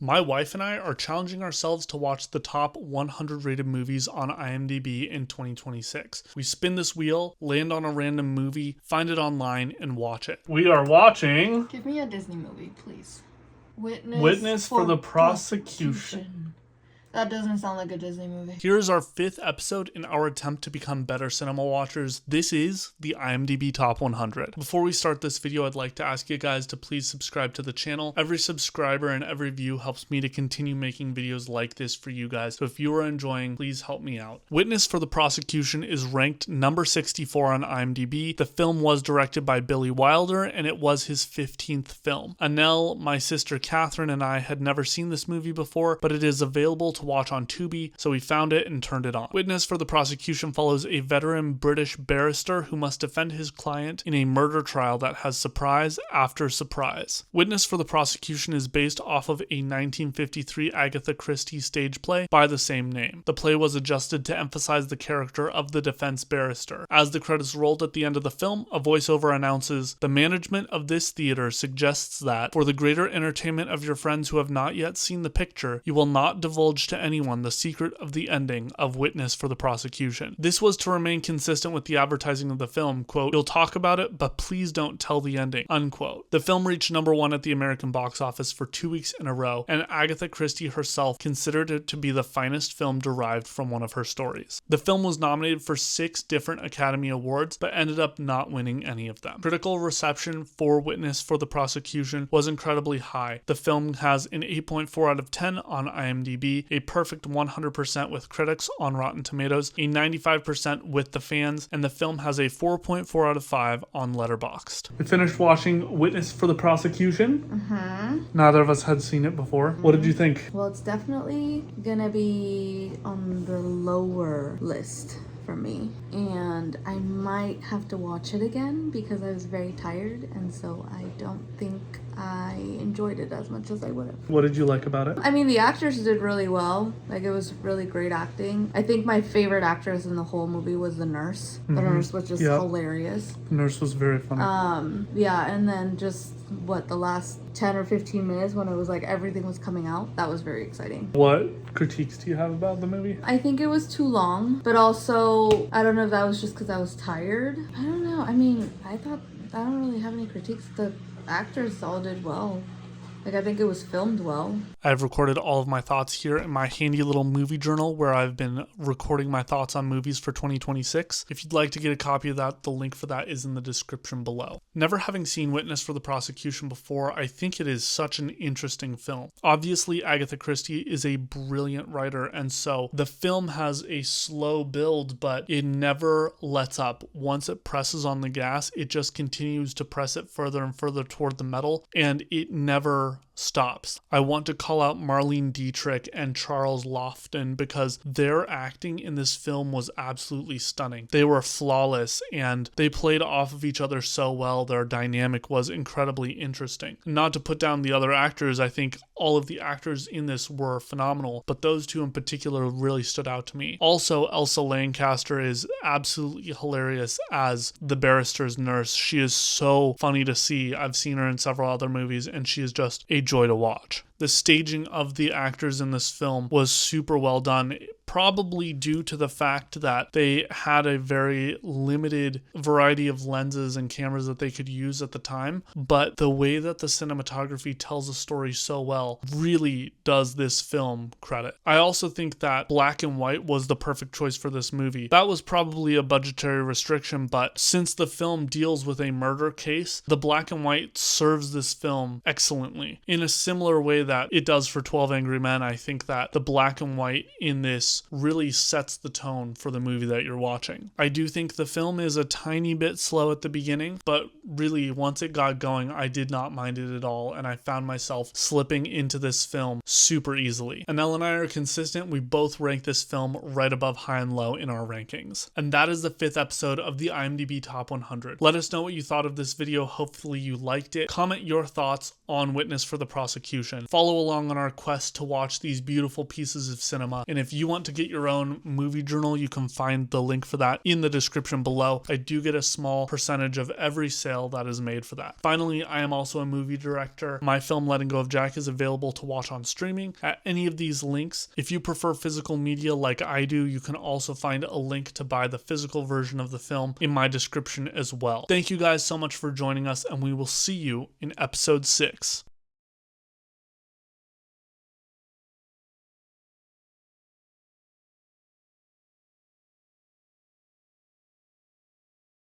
My wife and I are challenging ourselves to watch the top 100 rated movies on IMDb in 2026. We spin this wheel, land on a random movie, find it online, and watch it. We are watching Give me a Disney movie, please. Witness for the Prosecution. That doesn't sound like a Disney movie. Here is our 5th episode in our attempt to become better cinema watchers. This is the IMDb Top 100. Before we start this video, I'd like to ask you guys to please subscribe to the channel. Every subscriber and every view helps me to continue making videos like this for you guys. So if you are enjoying, please help me out. Witness for the Prosecution is ranked number 64 on IMDb. The film was directed by Billy Wilder, and it was his 15th film. Anel, my sister Catherine, and I had never seen this movie before, but it is available to watch on Tubi, so we found it and turned it on. Witness for the Prosecution follows a veteran British barrister who must defend his client in a murder trial that has surprise after surprise. Witness for the Prosecution is based off of a 1953 Agatha Christie stage play by the same name. The play was adjusted to emphasize the character of the defense barrister. As the credits rolled at the end of the film, a voiceover announces, "The management of this theater suggests that, for the greater entertainment of your friends who have not yet seen the picture, you will not divulge to anyone the secret of the ending of Witness for the Prosecution." This was to remain consistent with the advertising of the film, quote, "You'll talk about it, but please don't tell the ending," unquote. The film reached number 1 at the American box office for 2 weeks in a row, and Agatha Christie herself considered it to be the finest film derived from one of her stories. The film was nominated for 6 different Academy Awards, but ended up not winning any of them. Critical reception for Witness for the Prosecution was incredibly high. The film has an 8.4 out of 10 on IMDb, a perfect 100% with critics on Rotten Tomatoes, a 95% with the fans, and the film has a 4.4 out of 5 on Letterboxd. We finished watching Witness for the Prosecution. Neither of us had seen it before. What did you think? Well, it's definitely gonna be on the lower list for me, and I might have to watch it again because I was very tired, and so I don't think I enjoyed it as much as I would have. What did you like about it? I mean, the actors did really well. Like, it was really great acting. I think my favorite actress in the whole movie was the nurse. The nurse was just hilarious. The nurse was very funny. Yeah, and then just the last 10 or 15 minutes when it was like everything was coming out, that was very exciting. What critiques do you have about the movie? I think it was too long, but also I don't know if that was just because I was tired. I don't know. I mean, I don't really have any critiques. The actors all did well. Like, I think it was filmed well. I've recorded all of my thoughts here in my handy little movie journal where I've been recording my thoughts on movies for 2026. If you'd like to get a copy of that, the link for that is in the description below. Never having seen Witness for the Prosecution before, I think it is such an interesting film. Obviously, Agatha Christie is a brilliant writer, and so the film has a slow build, but it never lets up. Once it presses on the gas, it just continues to press it further and further toward the metal, and it never stops. I want to call out Marlene Dietrich and Charles Lofton because their acting in this film was absolutely stunning. They were flawless and they played off of each other so well. Their dynamic was incredibly interesting. Not to put down the other actors, I think all of the actors in this were phenomenal, but those two in particular really stood out to me. Also, Elsa Lanchester is absolutely hilarious as the barrister's nurse. She is so funny to see. I've seen her in several other movies and she is just a joy to watch. The staging of the actors in this film was super well done, probably due to the fact that they had a very limited variety of lenses and cameras that they could use at the time, but the way that the cinematography tells a story so well really does this film credit. I also think that black and white was the perfect choice for this movie. That was probably a budgetary restriction, but since the film deals with a murder case, the black and white serves this film excellently. In a similar way that it does for 12 Angry Men, I think that the black and white in this really sets the tone for the movie that you're watching. I do think the film is a tiny bit slow at the beginning, but really once it got going, I did not mind it at all, and I found myself slipping into this film super easily. Anel and I are consistent. We both rank this film right above high and low in our rankings. And that is the 5th episode of the IMDb Top 100. Let us know what you thought of this video. Hopefully you liked it. Comment your thoughts on Witness for the Prosecution. Follow along on our quest to watch these beautiful pieces of cinema. And if you want to to get your own movie journal, you can find the link for that in the description below. I do get a small percentage of every sale that is made for that. Finally, I am also a movie director. My film Letting Go of Jack is available to watch on streaming at any of these links. If you prefer physical media like I do, you can also find a link to buy the physical version of the film in my description as well. Thank you guys so much for joining us, and we will see you in episode 6.